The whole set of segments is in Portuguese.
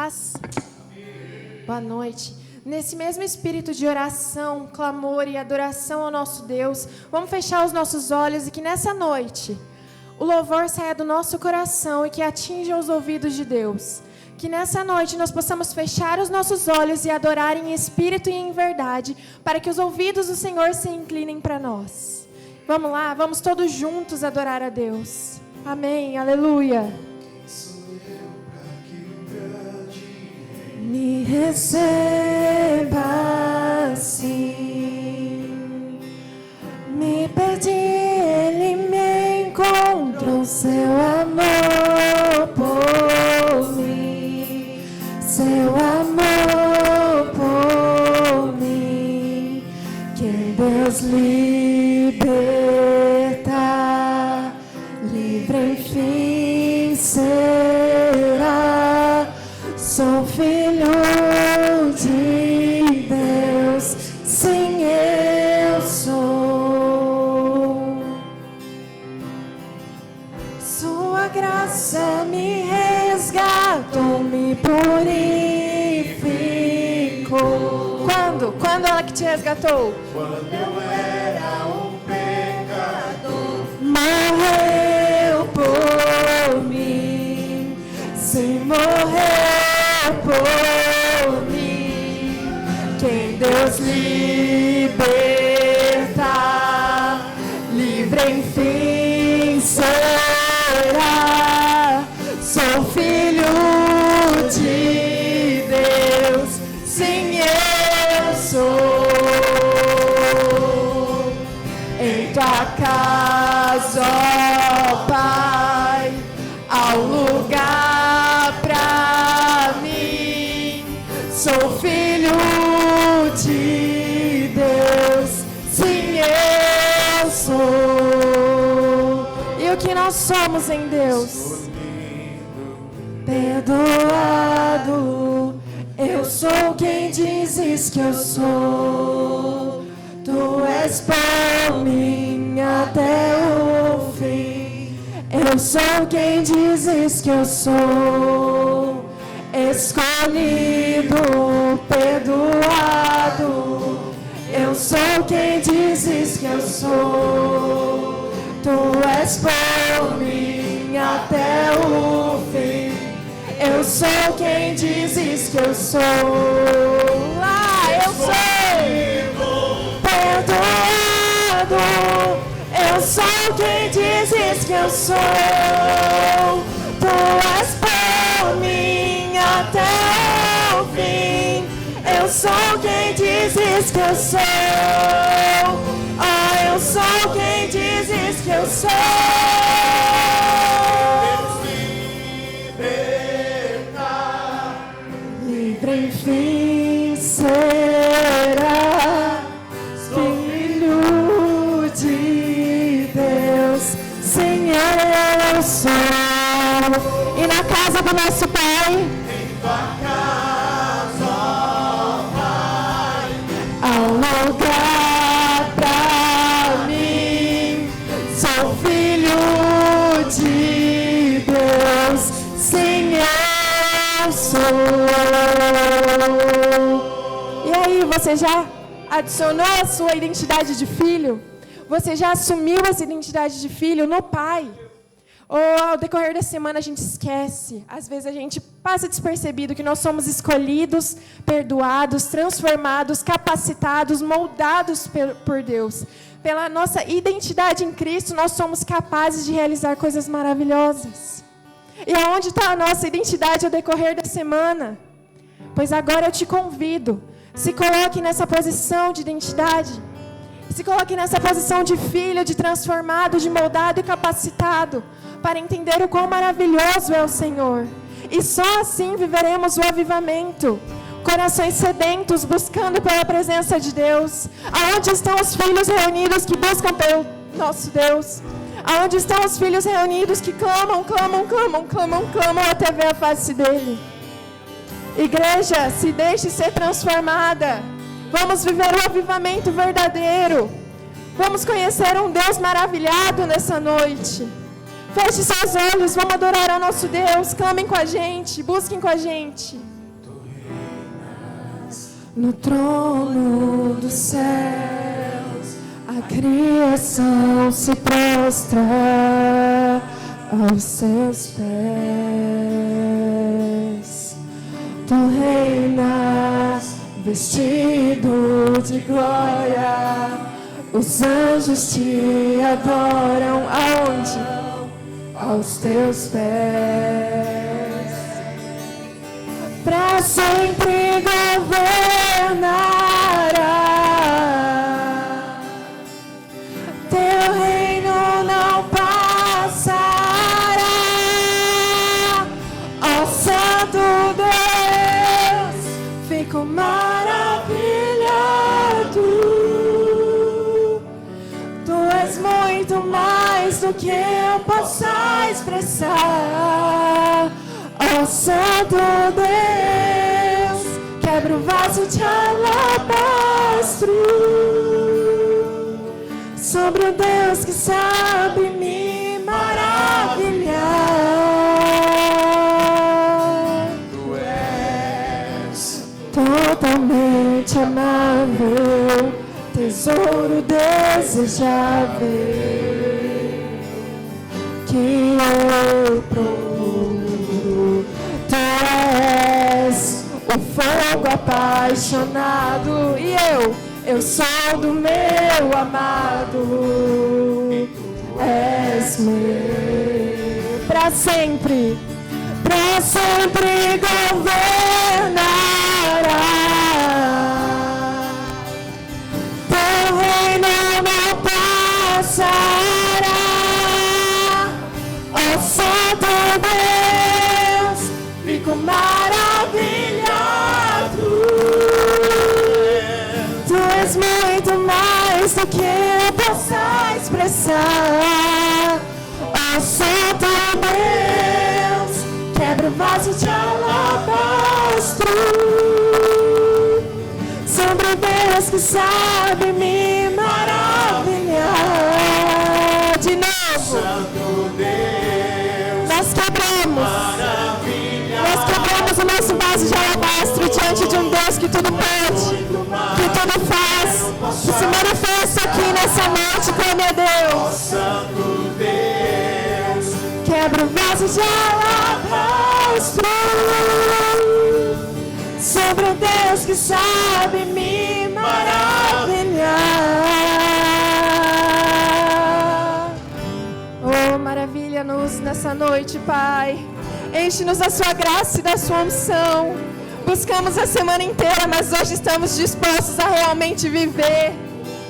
paz? Boa noite. Nesse mesmo espírito de oração, clamor e adoração ao nosso Deus, vamos fechar os nossos olhos e que nessa noite o louvor saia do nosso coração e que atinja os ouvidos de Deus. Que nessa noite nós possamos fechar os nossos olhos e adorar em espírito e em verdade, para que os ouvidos do Senhor se inclinem para nós. Vamos lá, vamos todos juntos adorar a Deus. Amém, aleluia. Me receba assim, me perdi, Ele me encontrou, seu amor por mim, seu amor por mim, quem Deus liberta, livre enfim será. Sou filho de Deus, sim, eu sou. Sua graça me resgatou, me purificou. Quando ela que te resgatou? Quando eu era um pecador, morreu por mim, sem morrer por mim, quem Deus liberta, livre enfim será. Sou filho de Deus, sim, eu sou. Em tua casa, ó Pai, ao lugar pra mim. Sou filho de Deus, sim, eu sou. E o que nós somos em Deus? Perdoado, eu sou quem dizes que eu sou. Tu és por mim até o fim. Eu sou quem dizes que eu sou. Escolhido, perdoado, eu sou quem dizes que eu sou. Tu és por mim até o fim. Eu sou quem dizes que eu sou. Lá eu sou perdoado. Eu sou quem dizes que eu sou. Tu és por mim até o fim. Eu sou quem dizes que eu sou. Ah, eu sou quem dizes que eu sou. Livre enfim será. Filho de Deus, sim, eu sou. E na casa do nosso Pai, em tua casa, ó Pai, ao lugar pra mim. Sou filho de Deus, sim, eu sou. E aí, você já adicionou a sua identidade de filho? Você já assumiu essa identidade de filho no Pai? Ou ao decorrer da semana a gente esquece? Às vezes a gente passa despercebido que nós somos escolhidos, perdoados, transformados, capacitados, moldados por Deus. Pela nossa identidade em Cristo, nós somos capazes de realizar coisas maravilhosas. E aonde está a nossa identidade ao decorrer da semana? Pois agora eu te convido, se coloque nessa posição de identidade. Se coloque nessa posição de filho, de transformado, de moldado e capacitado, para entender o quão maravilhoso é o Senhor. E só assim viveremos o avivamento. Corações sedentos, buscando pela presença de Deus. Aonde estão os filhos reunidos que buscam pelo nosso Deus? Aonde estão os filhos reunidos que clamam até ver a face dEle? Igreja, se deixe ser transformada. Vamos viver um avivamento verdadeiro. Vamos conhecer um Deus maravilhado nessa noite. Feche seus olhos, vamos adorar ao nosso Deus. Clamem com a gente, busquem com a gente. No trono dos céus, a criação se prostra aos seus pés. Tu reinas vestido de glória, os anjos te adoram aonde? Aos teus pés. Para sempre governará, teu reino não passará. Ó Santo Deus, fico maravilhado. Tu és muito mais do que eu possa expressar. Ó Santo Deus, quebra o vaso de alabastro sobre o Deus que sabe me maravilhar. Tu és totalmente amável, tesouro desejável que eu procuro. Tu és o fogo apaixonado e eu sou do meu amado. És meu para sempre governará. Teu reino não passará. Ó Santo Deus, fico maravilhado. Tu és muito mais do que eu possa expressar. Ó Santo Deus, quebra o vaso de alabastro sobre o Deus que sabe me maravilhar. De novo, Santo Deus, nós quebramos o nosso vaso de alabastro diante de um Deus que tudo pode, que tudo faz, que se manifesta aqui nessa noite. Clame a Deus. Santo Deus, Quebra o vaso de alabastro sobre o Deus que sabe me maravilhar. Oh, maravilha-nos nessa noite, Pai. Enche-nos da sua graça e da sua unção. Buscamos a semana inteira, mas hoje estamos dispostos a realmente viver.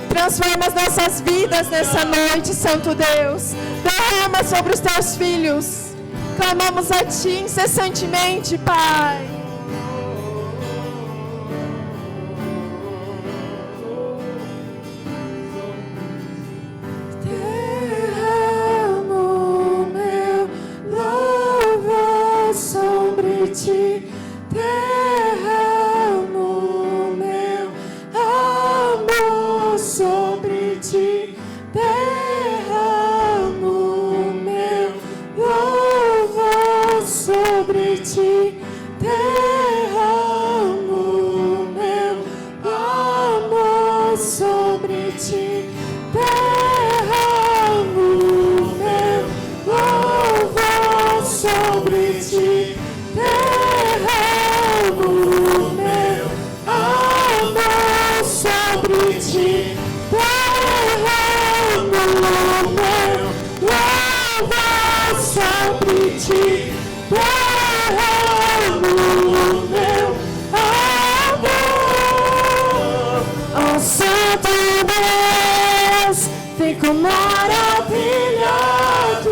Transforma as nossas vidas nessa noite, Santo Deus. Derrama sobre os teus filhos. Clamamos a Ti incessantemente, Pai. Derramo meu louvor sobre Ti. Derramo meu amor sobre Ti. Derramo meu louvor sobre Ti. Derramo meu amor sobre Ti. Derramo meu louvor sobre Ti. Derramo meu amor sobre Ti. Derramo meu louvor sobre Ti. Derramo meu amor. Ó Santo Deus, fico maravilhado.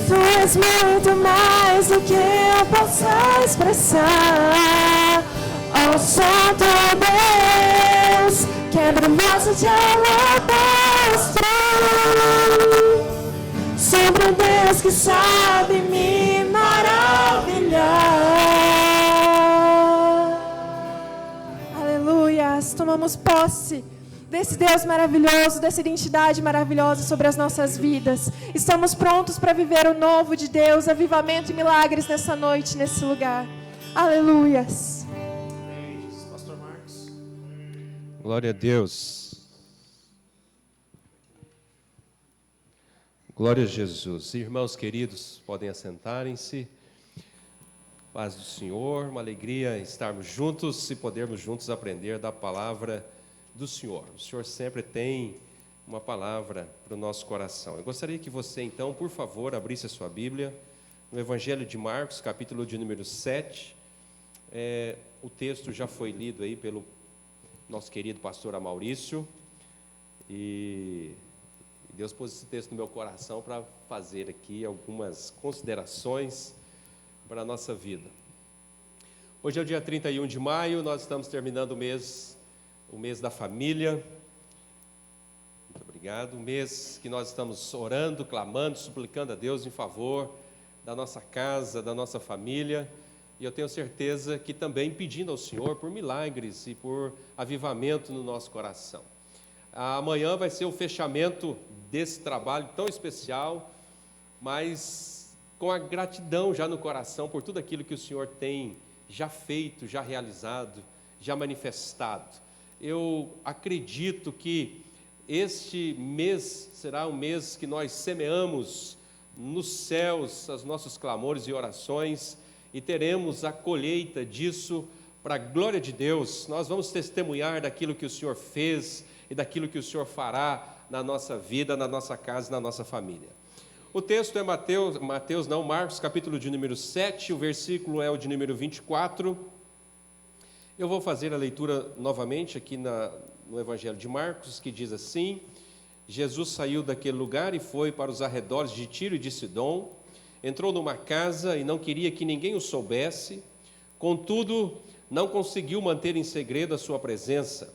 Tu és muito mais do que eu possa expressar. Ó Santo Deus, quebra o vaso de alabastro sobre o Deus que sabe me maravilhar. Aleluias, tomamos posse desse Deus maravilhoso, dessa identidade maravilhosa sobre as nossas vidas. Estamos prontos para viver o novo de Deus, avivamento e milagres nessa noite, nesse lugar. Aleluias. Glória a Deus. Glória a Jesus. Irmãos queridos, podem assentarem-se. Paz do Senhor, uma alegria estarmos juntos e podermos juntos aprender da palavra do Senhor. O Senhor sempre tem uma palavra para o nosso coração. Eu gostaria que você, então, por favor, abrisse a sua Bíblia no Evangelho de Marcos, capítulo de número 7. O texto já foi lido aí pelo nosso querido pastor Amaurício, e Deus pôs esse texto no meu coração para fazer aqui algumas considerações para a nossa vida. Hoje é o dia 31 de maio, nós estamos terminando o mês da família. Muito obrigado. O mês que nós estamos orando, clamando, suplicando a Deus em favor da nossa casa, da nossa família. E eu tenho certeza que também pedindo ao Senhor por milagres e por avivamento no nosso coração. Amanhã vai ser o fechamento desse trabalho tão especial, mas com a gratidão já no coração por tudo aquilo que o Senhor tem já feito, já realizado, já manifestado. Eu acredito que este mês será um mês que nós semeamos nos céus os nossos clamores e orações, e teremos a colheita disso para a glória de Deus. Nós vamos testemunhar daquilo que o Senhor fez e daquilo que o Senhor fará na nossa vida, na nossa casa, na nossa família. O texto é Marcos, capítulo de número 7, o versículo é o de número 24. Eu vou fazer a leitura novamente aqui no Evangelho de Marcos, que diz assim: Jesus saiu daquele lugar e foi para os arredores de Tiro e de Sidom. Entrou numa casa e não queria que ninguém o soubesse, contudo, não conseguiu manter em segredo a sua presença.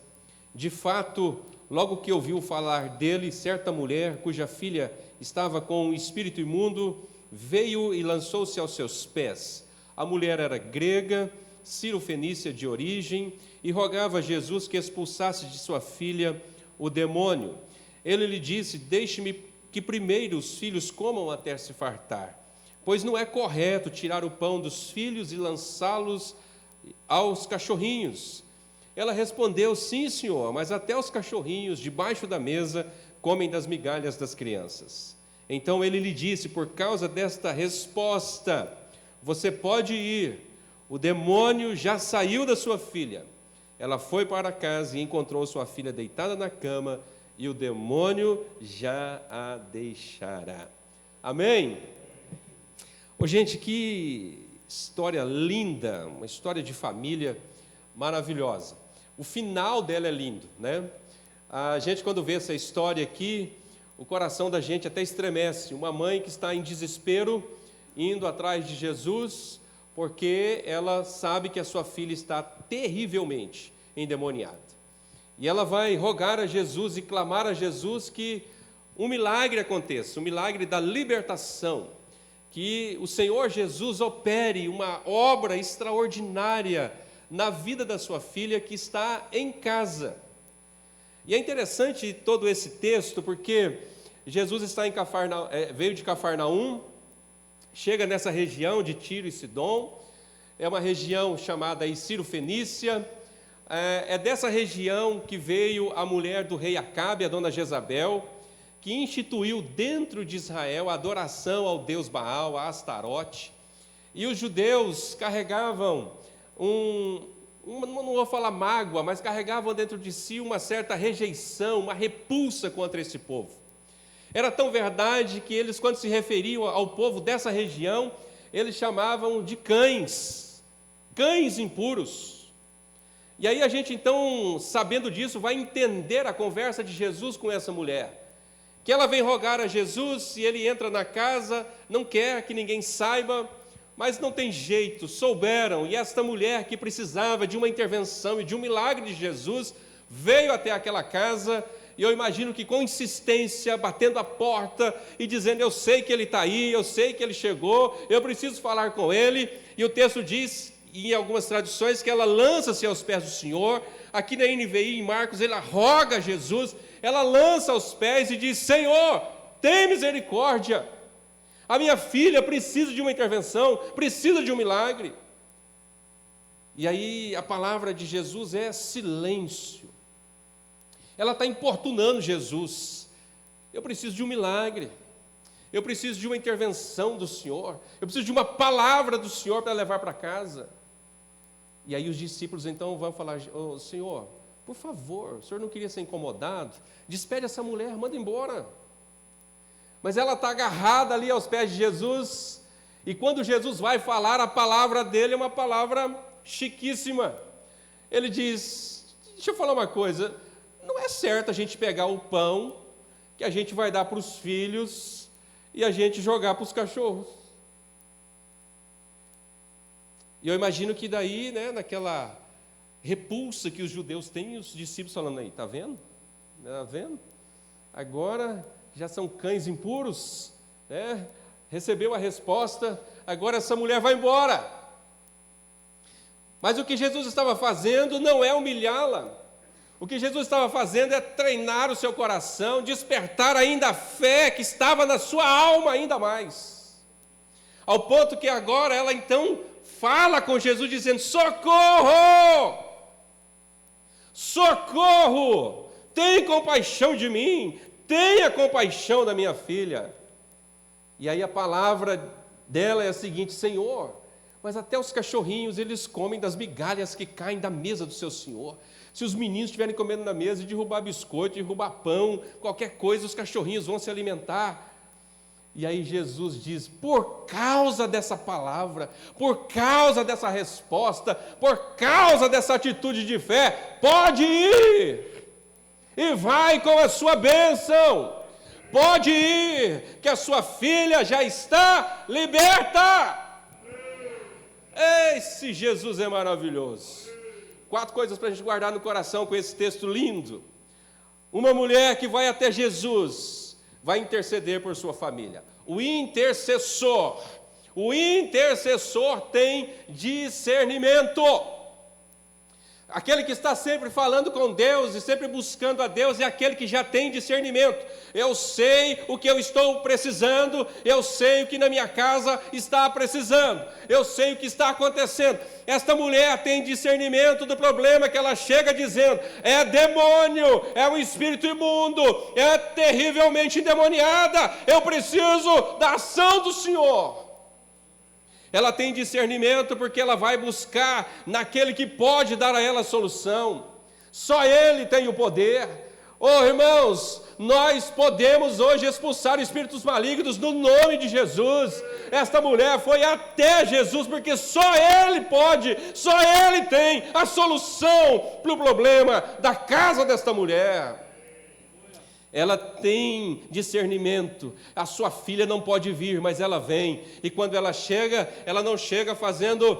De fato, logo que ouviu falar dele, certa mulher, cuja filha estava com um espírito imundo, veio e lançou-se aos seus pés. A mulher era grega, cirofenícia de origem, e rogava a Jesus que expulsasse de sua filha o demônio. Ele lhe disse: deixe-me que primeiro os filhos comam até se fartar, pois não é correto tirar o pão dos filhos e lançá-los aos cachorrinhos. Ela respondeu: sim, senhor, mas até os cachorrinhos debaixo da mesa comem das migalhas das crianças. Então ele lhe disse: por causa desta resposta, você pode ir, o demônio já saiu da sua filha. Ela foi para casa e encontrou sua filha deitada na cama, e o demônio já a deixará. Amém? Oh, gente, que história linda, uma história de família maravilhosa. O final dela é lindo, né? A gente, quando vê essa história aqui, o coração da gente até estremece. Uma mãe que está em desespero, indo atrás de Jesus, porque ela sabe que a sua filha está terrivelmente endemoniada. E ela vai rogar a Jesus e clamar a Jesus que um milagre aconteça, um milagre da libertação, que o Senhor Jesus opere uma obra extraordinária na vida da sua filha que está em casa. E é interessante todo esse texto, porque Jesus está veio de Cafarnaum, chega nessa região de Tiro e Sidom, é uma região chamada Cirofenícia, é dessa região que veio a mulher do rei Acabe, a dona Jezabel, que instituiu dentro de Israel a adoração ao deus Baal, a Astarote, e os judeus carregavam não vou falar mágoa, mas carregavam dentro de si uma certa rejeição, uma repulsa contra esse povo. Era tão verdade que eles, quando se referiam ao povo dessa região, eles chamavam de cães impuros. E aí a gente então, sabendo disso, vai entender a conversa de Jesus com essa mulher, que ela vem rogar a Jesus, e ele entra na casa, não quer que ninguém saiba, mas não tem jeito, souberam, e esta mulher que precisava de uma intervenção e de um milagre de Jesus, veio até aquela casa, e eu imagino que com insistência, batendo a porta e dizendo: eu sei que ele está aí, eu sei que ele chegou, eu preciso falar com ele. E o texto diz, em algumas traduções, que ela lança-se aos pés do Senhor. Aqui na NVI, em Marcos, ela roga a Jesus, ela lança aos pés e diz: Senhor, tem misericórdia, a minha filha precisa de uma intervenção, precisa de um milagre. E aí a palavra de Jesus é silêncio. ela está importunando Jesus. Eu preciso de um milagre, eu preciso de uma intervenção do Senhor, eu preciso de uma palavra do Senhor para levar para casa. E aí os discípulos então vão falar: "Ô, Senhor, por favor, o Senhor não queria ser incomodado? Despede essa mulher, manda embora." Mas ela está agarrada ali aos pés de Jesus, e quando Jesus vai falar, a palavra dele é uma palavra chiquíssima. Ele diz: "Deixa eu falar uma coisa, não é certo a gente pegar o pão que a gente vai dar para os filhos e a gente jogar para os cachorros." E eu imagino que daí, né, naquela repulsa que os judeus têm, os discípulos falando aí: "Está vendo? Está vendo? Agora já são cães impuros, né? Recebeu a resposta, agora essa mulher vai embora." Mas o que Jesus estava fazendo não é humilhá-la. O que Jesus estava fazendo é treinar o seu coração, despertar ainda a fé que estava na sua alma ainda mais. Ao ponto que agora ela então fala com Jesus dizendo: "Socorro! Socorro! Tem compaixão de mim, tenha compaixão da minha filha." E aí a palavra dela é a seguinte: "Senhor, mas até os cachorrinhos eles comem das migalhas que caem da mesa do seu Senhor. Se os meninos estiverem comendo na mesa e derrubar biscoito, derrubar pão, qualquer coisa, os cachorrinhos vão se alimentar." E aí Jesus diz: por causa dessa palavra, por causa dessa resposta, por causa dessa atitude de fé, pode ir e vai com a sua bênção. Pode ir, que a sua filha já está liberta. Esse Jesus é maravilhoso. 4 coisas para a gente guardar no coração com esse texto lindo. Uma mulher que vai até Jesus, vai interceder por sua família. O intercessor tem discernimento. Aquele que está sempre falando com Deus e sempre buscando a Deus é aquele que já tem discernimento. Eu sei o que eu estou precisando, eu sei o que na minha casa está precisando, eu sei o que está acontecendo. Esta mulher tem discernimento do problema que ela chega dizendo: é demônio, é um espírito imundo, é terrivelmente endemoniada, eu preciso da ação do Senhor. Ela tem discernimento porque ela vai buscar naquele que pode dar a ela a solução. Só Ele tem o poder. Oh, irmãos, nós podemos hoje expulsar espíritos malignos no nome de Jesus. Esta mulher foi até Jesus porque só Ele pode, só Ele tem a solução para o problema da casa desta mulher. Ela tem discernimento. A sua filha não pode vir, mas ela vem. E quando ela chega, ela não chega fazendo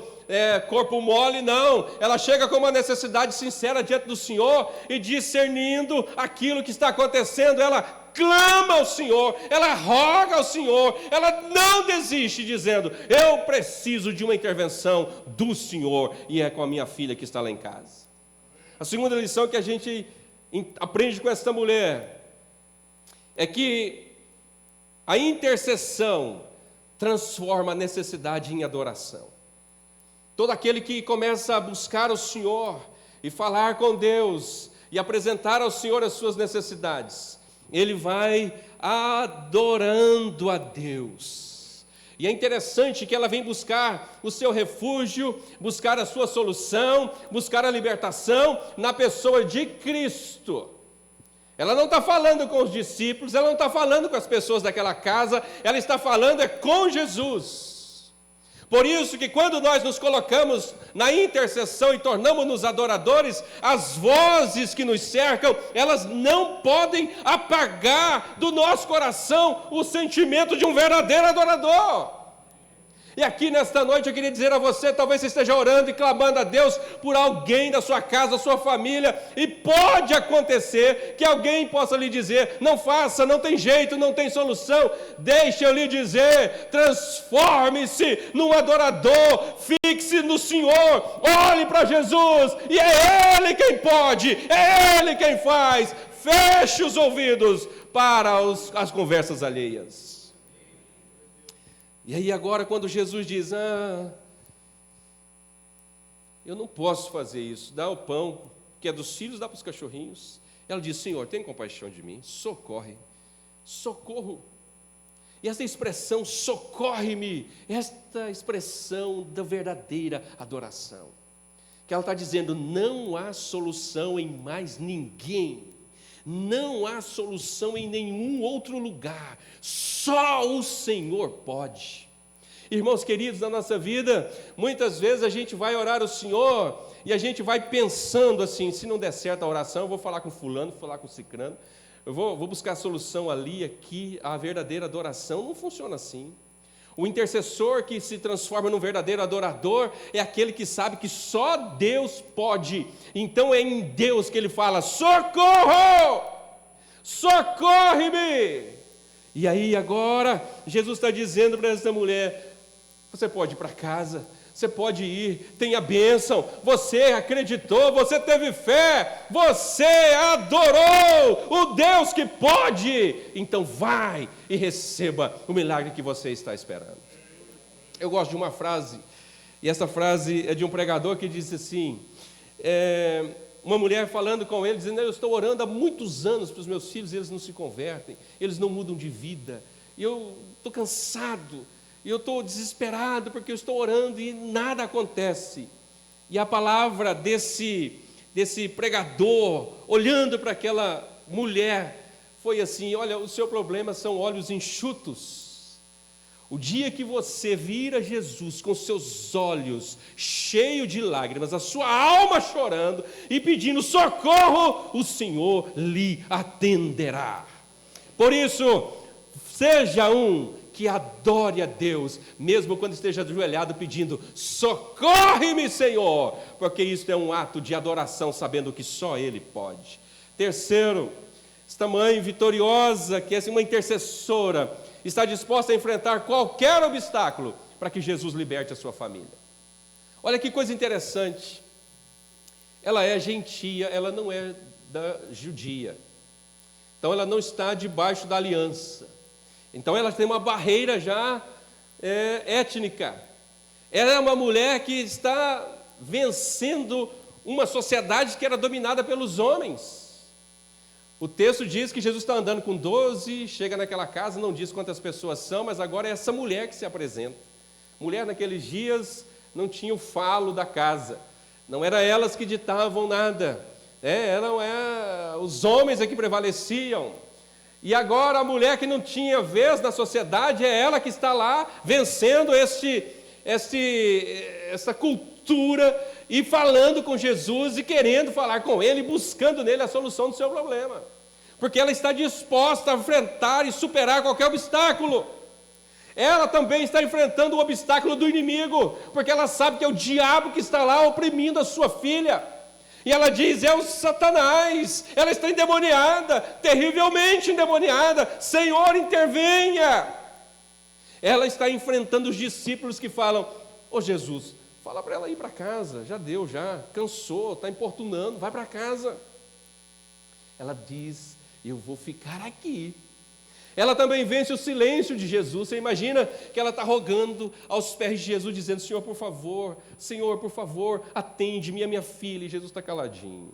corpo mole, não. Ela chega com uma necessidade sincera diante do Senhor e discernindo aquilo que está acontecendo. Ela clama ao Senhor, ela roga ao Senhor, ela não desiste dizendo: eu preciso de uma intervenção do Senhor, e é com a minha filha que está lá em casa. A segunda lição que a gente aprende com esta mulher é que a intercessão transforma a necessidade em adoração. Todo aquele que começa a buscar o Senhor e falar com Deus e apresentar ao Senhor as suas necessidades, ele vai adorando a Deus. E é interessante que ela vem buscar o seu refúgio, buscar a sua solução, buscar a libertação na pessoa de Cristo. Ela não está falando com os discípulos, ela não está falando com as pessoas daquela casa, ela está falando com Jesus. Por isso que quando nós nos colocamos na intercessão e tornamos-nos adoradores, as vozes que nos cercam, elas não podem apagar do nosso coração o sentimento de um verdadeiro adorador. E aqui nesta noite eu queria dizer a você, talvez você esteja orando e clamando a Deus por alguém da sua casa, da sua família, e pode acontecer que alguém possa lhe dizer: não faça, não tem jeito, não tem solução. Deixa eu lhe dizer, transforme-se num adorador, fixe no Senhor, olhe para Jesus, e é Ele quem pode, é Ele quem faz. Feche os ouvidos para as conversas alheias. E aí agora quando Jesus diz: eu não posso fazer isso, dá o pão que é dos filhos, dá para os cachorrinhos, Ela diz: Senhor, tem compaixão de mim, socorre, socorro. E essa expressão, socorre-me, esta expressão da verdadeira adoração, que ela está dizendo: não há solução em mais ninguém, não há solução em nenhum outro lugar, só o Senhor pode. Irmãos queridos, na nossa vida, muitas vezes a gente vai orar ao Senhor e a gente vai pensando assim: se não der certo a oração, eu vou falar com fulano, vou falar com cicrano, eu vou buscar a solução ali, aqui. A verdadeira adoração não funciona assim. O intercessor que se transforma num verdadeiro adorador é aquele que sabe que só Deus pode. Então é em Deus que ele fala: socorro, socorre-me. E aí agora Jesus está dizendo para essa mulher: você pode ir para casa, você pode ir, tem a bênção, você acreditou, você teve fé, você adorou o Deus que pode, então vai e receba o milagre que você está esperando. Eu gosto de uma frase, e essa frase é de um pregador que disse assim, uma mulher falando com ele, dizendo: eu estou orando há muitos anos para os meus filhos, e eles não se convertem, eles não mudam de vida, e eu estou cansado, e eu estou desesperado porque eu estou orando e nada acontece. E a palavra desse pregador, olhando para aquela mulher, foi assim: olha, o seu problema são olhos enxutos. O dia que você vir a Jesus com seus olhos cheios de lágrimas, a sua alma chorando e pedindo socorro, o Senhor lhe atenderá. Por isso, seja um que adore a Deus, mesmo quando esteja ajoelhado pedindo: socorre-me, Senhor, porque isso é um ato de adoração, sabendo que só Ele pode. Terceiro, esta mãe vitoriosa, que é uma intercessora, está disposta a enfrentar qualquer obstáculo para que Jesus liberte a sua família. Olha que coisa interessante, ela é gentia, ela não é da judia, então ela não está debaixo da aliança. Então ela tem uma barreira já étnica. Ela é uma mulher que está vencendo uma sociedade que era dominada pelos homens. O texto diz que Jesus está andando com 12, chega naquela casa, não diz quantas pessoas são, mas agora é essa mulher que se apresenta. Mulher naqueles dias não tinha o falo da casa, não eram elas que ditavam nada, eram os homens é que prevaleciam. E agora a mulher que não tinha vez na sociedade, é ela que está lá vencendo essa cultura e falando com Jesus e querendo falar com Ele, buscando nele a solução do seu problema. Porque ela está disposta a enfrentar e superar qualquer obstáculo. Ela também está enfrentando o obstáculo do inimigo, porque ela sabe que é o diabo que está lá oprimindo a sua filha. E ela diz: é o Satanás, ela está endemoniada, terrivelmente endemoniada, Senhor, intervenha. Ela está enfrentando os discípulos que falam: ô Jesus, fala para ela ir para casa, já deu, cansou, está importunando, vai para casa. Ela diz: eu vou ficar aqui. Ela também vence o silêncio de Jesus. Você imagina que ela está rogando aos pés de Jesus, dizendo: Senhor, por favor, atende-me a minha filha. E Jesus está caladinho.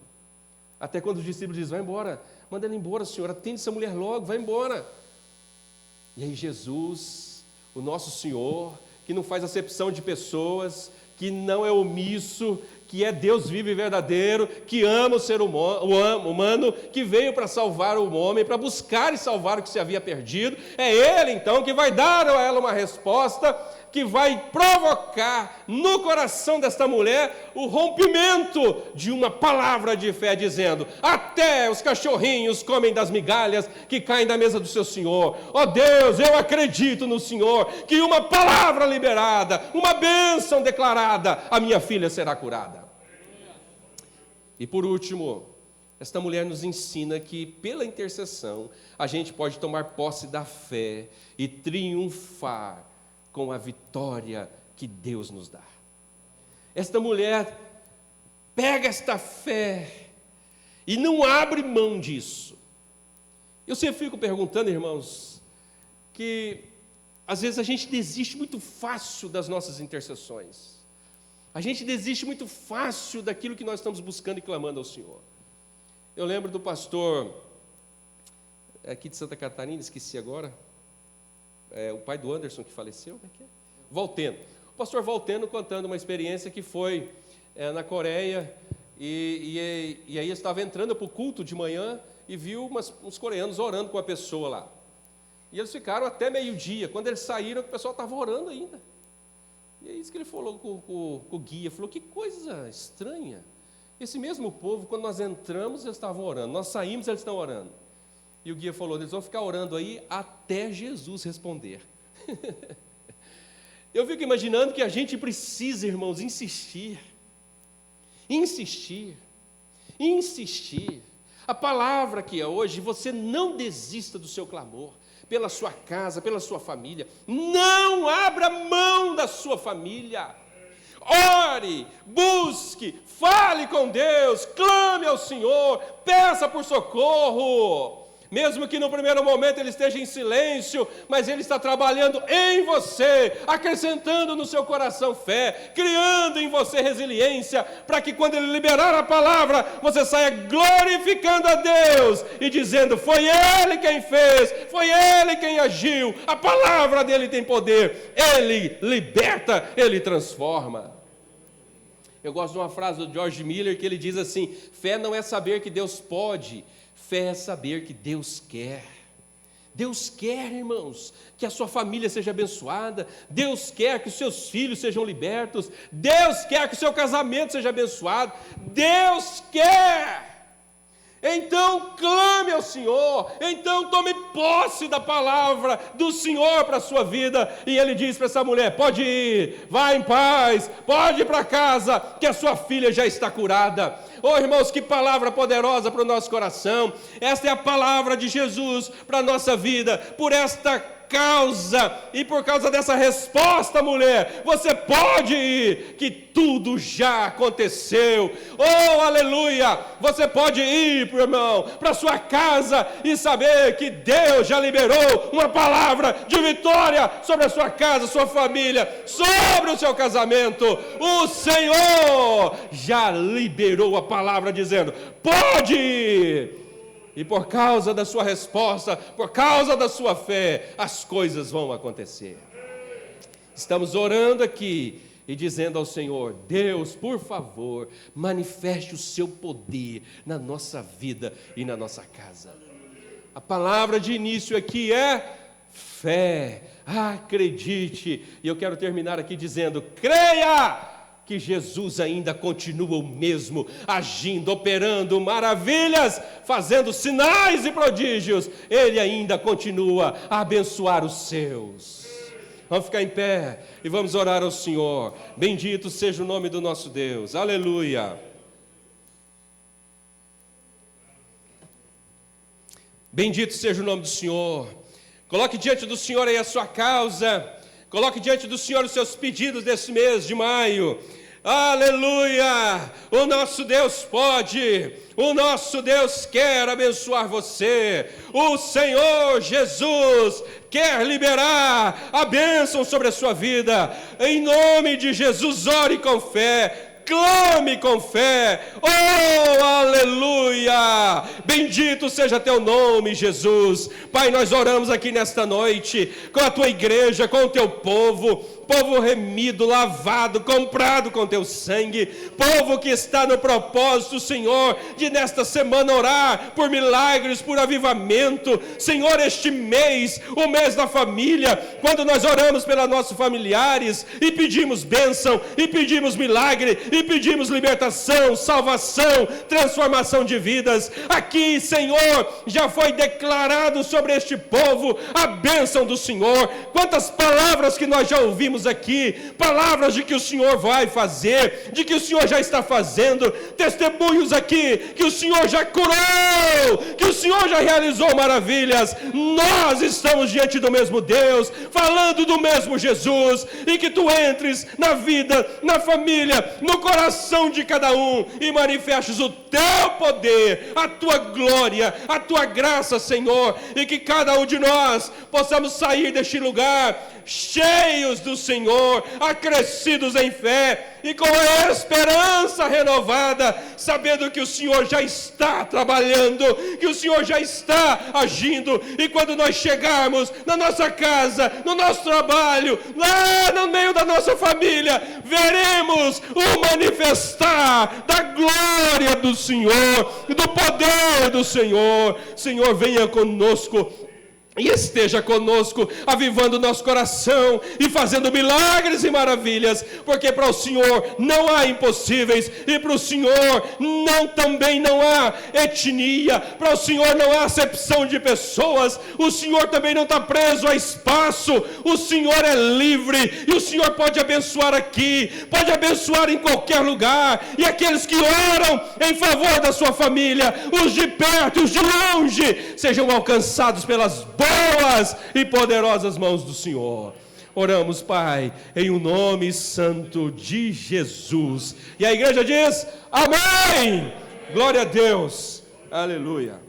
Até quando os discípulos dizem: vai embora, manda ela embora, Senhor, atende essa mulher logo, vai embora. E aí Jesus, o nosso Senhor, que não faz acepção de pessoas, que não é omisso, que é Deus vivo e verdadeiro, que ama o ser humano, que veio para salvar o homem, para buscar e salvar o que se havia perdido. É Ele, então, que vai dar a ela uma resposta, que vai provocar no coração desta mulher o rompimento de uma palavra de fé, dizendo: até os cachorrinhos comem das migalhas que caem da mesa do seu Senhor. Ó Deus, eu acredito no Senhor, que uma palavra liberada, uma bênção declarada, a minha filha será curada. E por último, esta mulher nos ensina que pela intercessão a gente pode tomar posse da fé e triunfar com a vitória que Deus nos dá. Esta mulher pega esta fé e não abre mão disso. Eu sempre fico perguntando, irmãos, que às vezes a gente desiste muito fácil das nossas intercessões. A gente desiste muito fácil daquilo que nós estamos buscando e clamando ao Senhor. Eu lembro do pastor aqui de Santa Catarina, esqueci agora, o pai do Anderson que faleceu, como é que é? Volteno. O pastor Volteno contando uma experiência que foi na Coreia, e aí estava entrando para o culto de manhã e viu uns coreanos orando com a pessoa lá. E eles ficaram até meio-dia. Quando eles saíram, o pessoal estava orando ainda. E é isso que ele falou com o guia, falou, que coisa estranha. Esse mesmo povo, quando nós entramos, eles estavam orando, nós saímos, eles estão orando. E o guia falou, eles vão ficar orando aí até Jesus responder. Eu fico imaginando que a gente precisa, irmãos, insistir. A palavra que é hoje, você não desista do seu clamor, pela sua casa, pela sua família. Não abra mão da sua família. Ore, busque, fale com Deus, clame ao Senhor, peça por socorro. Mesmo que no primeiro momento ele esteja em silêncio, mas ele está trabalhando em você, acrescentando no seu coração fé, criando em você resiliência, para que quando ele liberar a palavra, você saia glorificando a Deus e dizendo, foi Ele quem fez, foi Ele quem agiu, a palavra dele tem poder, Ele liberta, Ele transforma. Eu gosto de uma frase do George Miller que ele diz assim, fé não é saber que Deus pode, fé é saber que Deus quer. Deus quer, irmãos, que a sua família seja abençoada. Deus quer que os seus filhos sejam libertos. Deus quer que o seu casamento seja abençoado. Deus quer. Então clame ao Senhor. Então tome posse da palavra do Senhor para a sua vida. E ele diz para essa mulher, pode ir, vá em paz, pode ir para casa, que a sua filha já está curada. Oh, irmãos, que palavra poderosa para o nosso coração. Esta é a palavra de Jesus para a nossa vida. Por esta causa e por causa dessa resposta, mulher, você pode ir, que tudo já aconteceu. Oh, aleluia! Você pode ir, irmão, para sua casa e saber que Deus já liberou uma palavra de vitória sobre a sua casa, sua família, sobre o seu casamento. O Senhor já liberou a palavra dizendo, pode ir. E por causa da sua resposta, por causa da sua fé, as coisas vão acontecer. Estamos orando aqui e dizendo ao Senhor, Deus, por favor, manifeste o seu poder na nossa vida e na nossa casa. A palavra de início aqui é fé, acredite. E eu quero terminar aqui dizendo, creia! Que Jesus ainda continua o mesmo, agindo, operando maravilhas, fazendo sinais e prodígios. Ele ainda continua a abençoar os seus. Vamos ficar em pé e vamos orar ao Senhor. Bendito seja o nome do nosso Deus. Aleluia. Bendito seja o nome do Senhor. Coloque diante do Senhor aí a sua causa. Coloque diante do Senhor os seus pedidos desse mês de maio. Aleluia! O nosso Deus pode, o nosso Deus quer abençoar você. O Senhor Jesus quer liberar a bênção sobre a sua vida. Em nome de Jesus, ore com fé. Clame com fé, oh, aleluia, bendito seja teu nome, Jesus. Pai, nós oramos aqui nesta noite, com a tua igreja, com o teu povo remido, lavado, comprado com teu sangue, povo que está no propósito, Senhor, de nesta semana orar por milagres, por avivamento. Senhor, este mês, o mês da família, quando nós oramos pelos nossos familiares e pedimos bênção, e pedimos milagre, e pedimos libertação, salvação, transformação de vidas, aqui, Senhor, já foi declarado sobre este povo a bênção do Senhor. Quantas palavras que nós já ouvimos aqui, palavras de que o Senhor vai fazer, de que o Senhor já está fazendo, testemunhos aqui, que o Senhor já curou, que o Senhor já realizou maravilhas. Nós estamos diante do mesmo Deus, falando do mesmo Jesus, e que tu entres na vida, na família, no coração de cada um, e manifestes o teu poder, a tua glória, a tua graça, Senhor, e que cada um de nós possamos sair deste lugar cheios do Senhor, acrescidos em fé e com a esperança renovada, sabendo que o Senhor já está trabalhando, que o Senhor já está agindo, e quando nós chegarmos na nossa casa, no nosso trabalho, lá no meio da nossa família, veremos o manifestar da glória do Senhor, do poder do Senhor. Senhor, venha conosco e esteja conosco, avivando nosso coração e fazendo milagres e maravilhas, porque para o Senhor não há impossíveis, e para o Senhor também não há etnia, para o Senhor não há acepção de pessoas, o Senhor também não está preso a espaço, o Senhor é livre, e o Senhor pode abençoar aqui, pode abençoar em qualquer lugar, e aqueles que oram em favor da sua família, os de perto e os de longe, sejam alcançados pelas boas e poderosas mãos do Senhor. Oramos, Pai, em o nome santo de Jesus. E a igreja diz: amém! Glória a Deus! Aleluia!